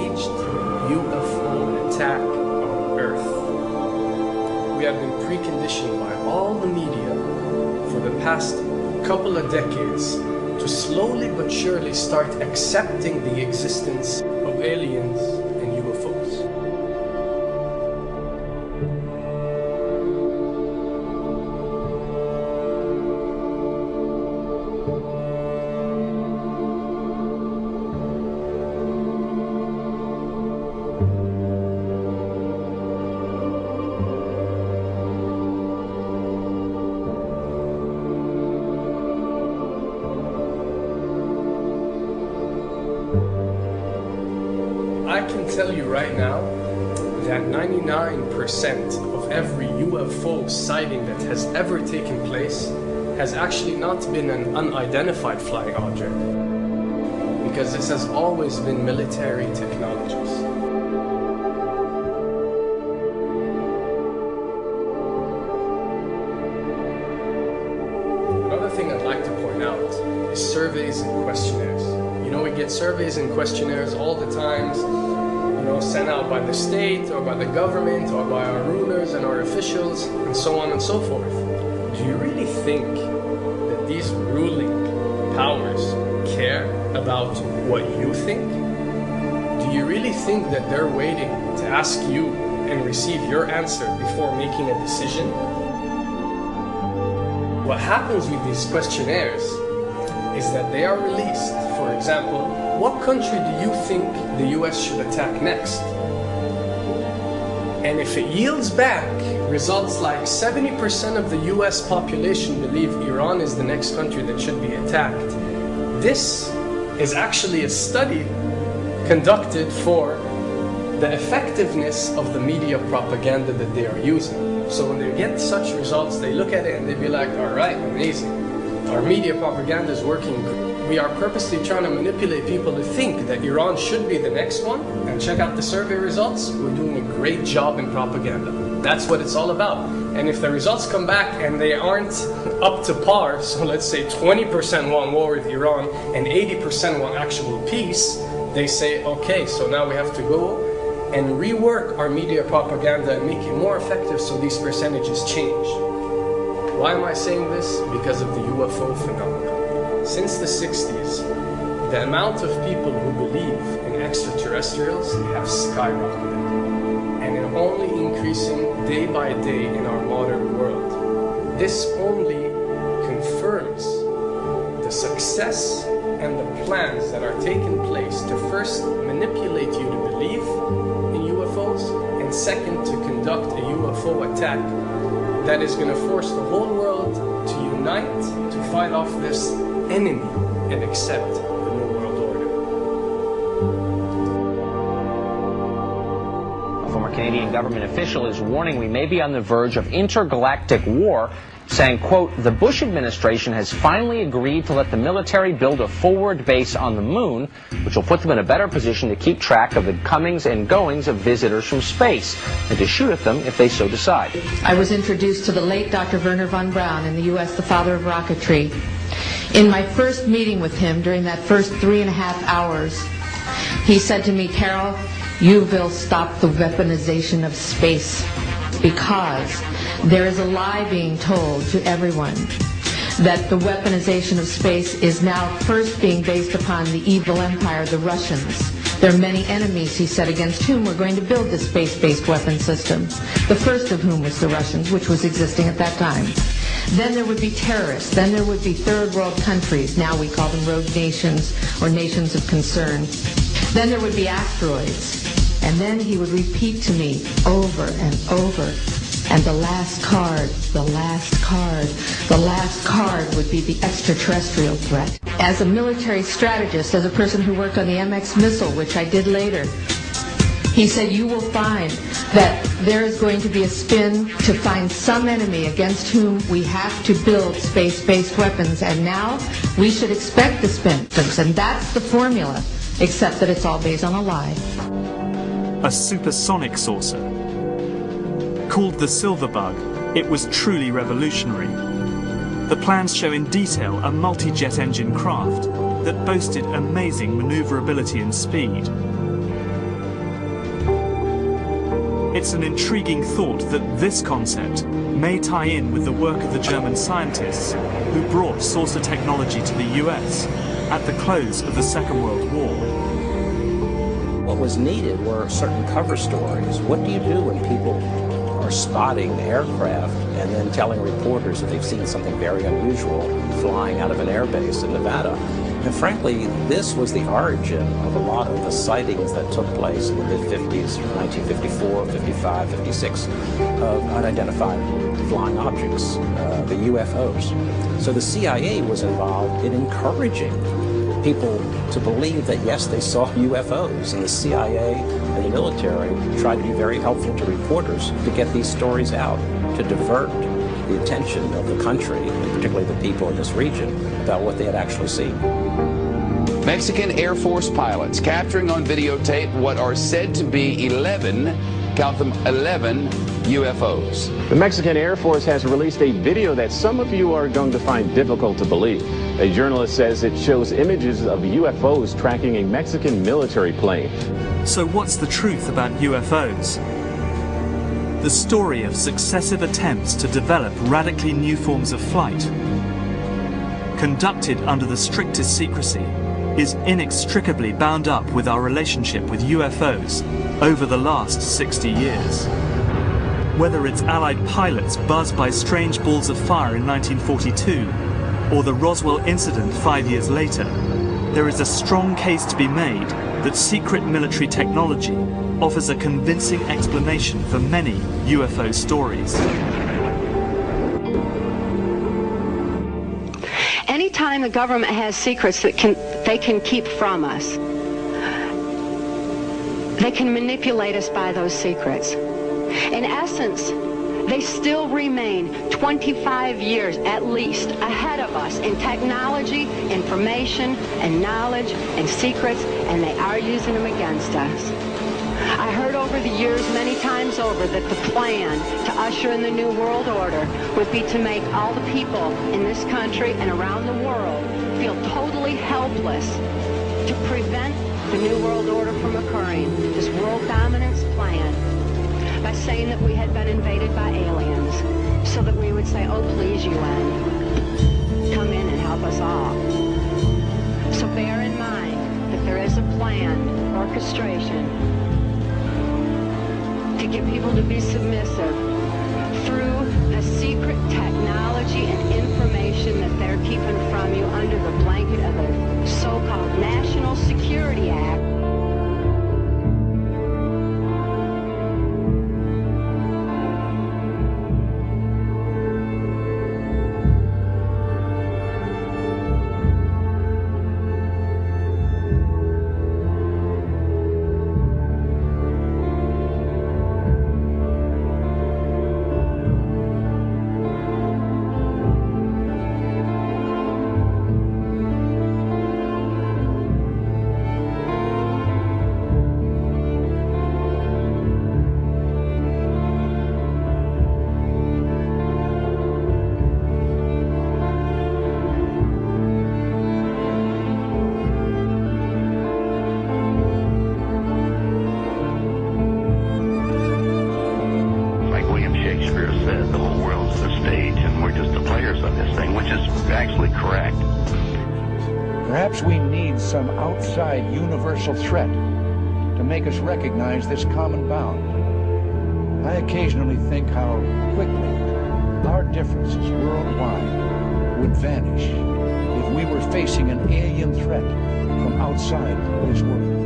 staged UFO attack on Earth. We have been preconditioned by all the media for the past couple of decades to slowly but surely start accepting the existence of aliens and UFOs. I can tell you right now that 99% of every UFO sighting that has ever taken place has actually not been an unidentified flying object, because this has always been military technologies. Another thing I'd like to point out is surveys and questionnaires. You know, we get surveys and questionnaires all the time, you know, sent out by the state or by the government or by our rulers and our officials and so on and so forth. Do you really think that these ruling powers care about what you think? Do you really think that they're waiting to ask you and receive your answer before making a decision? What happens with these questionnaires is that they are released. For example, what country do you think the US should attack next? And if it yields back results like 70% of the US population believe Iran is the next country that should be attacked, this is actually a study conducted for the effectiveness of the media propaganda that they are using. So when they get such results, they look at it and they be like, all right, amazing. Our media propaganda is working. We are purposely trying to manipulate people to think that Iran should be the next one, and check out the survey results. We're doing a great job in propaganda. That's what it's all about. And if the results come back and they aren't up to par, so let's say 20% want war with Iran and 80% want actual peace, they say, okay, so now we have to go and rework our media propaganda and make it more effective so these percentages change. Why am I saying this? Because of the UFO phenomena. Since the 60s, the amount of people who believe in extraterrestrials have skyrocketed, and it's only increasing day by day in our modern world. This only confirms the success and the plans that are taking place to first manipulate you to believe in UFOs, and second, to conduct a UFO attack that is going to force the whole world to unite to fight off this enemy and accept the New World Order. A former Canadian government official is warning we may be on the verge of intergalactic war, saying, quote, the Bush administration has finally agreed to let the military build a forward base on the moon, which will put them in a better position to keep track of the comings and goings of visitors from space, and to shoot at them if they so decide. I was introduced to the late Dr. Wernher von Braun in the U.S., the father of rocketry. In my first meeting with him, during that first 3.5 hours, he said to me, Carol, you will stop the weaponization of space, because there is a lie being told to everyone that the weaponization of space is now first being based upon the evil empire, the Russians. There are many enemies, he said, against whom we're going to build this space-based weapon system, the first of whom was the Russians, which was existing at that time. Then there would be terrorists. Then there would be third world countries. Now we call them rogue nations or nations of concern. Then there would be asteroids. And then he would repeat to me over and over, and the last card, the last card, the last card would be the extraterrestrial threat. As a military strategist, as a person who worked on the MX missile, which I did later, he said, you will find that there is going to be a spin to find some enemy against whom we have to build space-based weapons, and now we should expect the spin. And that's the formula, except that it's all based on a lie. A supersonic saucer. Called the Silver Bug, it was truly revolutionary. The plans show in detail a multi-jet engine craft that boasted amazing maneuverability and speed. It's an intriguing thought that this concept may tie in with the work of the German scientists who brought saucer technology to the US at the close of the Second World War. What was needed were certain cover stories. What do you do when people are spotting aircraft and then telling reporters that they've seen something very unusual flying out of an airbase in Nevada? And frankly, this was the origin of a lot of the sightings that took place in the mid-50s, 1954, 55, 56, of unidentified flying objects, the UFOs. So the CIA was involved in encouraging people to believe that, yes, they saw UFOs, and the CIA and the military tried to be very helpful to reporters to get these stories out, to divert the attention of the country, and particularly the people in this region, about what they had actually seen. Mexican Air Force pilots capturing on videotape what are said to be 11, count them, 11 UFOs. The Mexican Air Force has released a video that some of you are going to find difficult to believe. A journalist says it shows images of UFOs tracking a Mexican military plane. So what's the truth about UFOs? The story of successive attempts to develop radically new forms of flight, conducted under the strictest secrecy, is inextricably bound up with our relationship with UFOs over the last 60 years. Whether it's Allied pilots buzzed by strange balls of fire in 1942, or the Roswell incident 5 years later, there is a strong case to be made that secret military technology offers a convincing explanation for many UFO stories. Anytime the government has secrets that they can keep from us, they can manipulate us by those secrets. In essence, they still remain 25 years at least ahead of us in technology, information, and knowledge, and secrets, and they are using them against us. I heard over the years many times over that the plan to usher in the New World Order would be to make all the people in this country and around the world feel totally helpless to prevent the New World Order from occurring, this world dominance plan, by saying that we had been invaded by aliens, so that we would say, oh, please, UN, come in and help us all. So bear in mind that there is a planned orchestration to get people to be submissive through the secret technology and information that they're keeping from you under the blanket of the so-called National Security Act. Perhaps we need some outside universal threat to make us recognize this common bound. I occasionally think how quickly our differences worldwide would vanish if we were facing an alien threat from outside this world.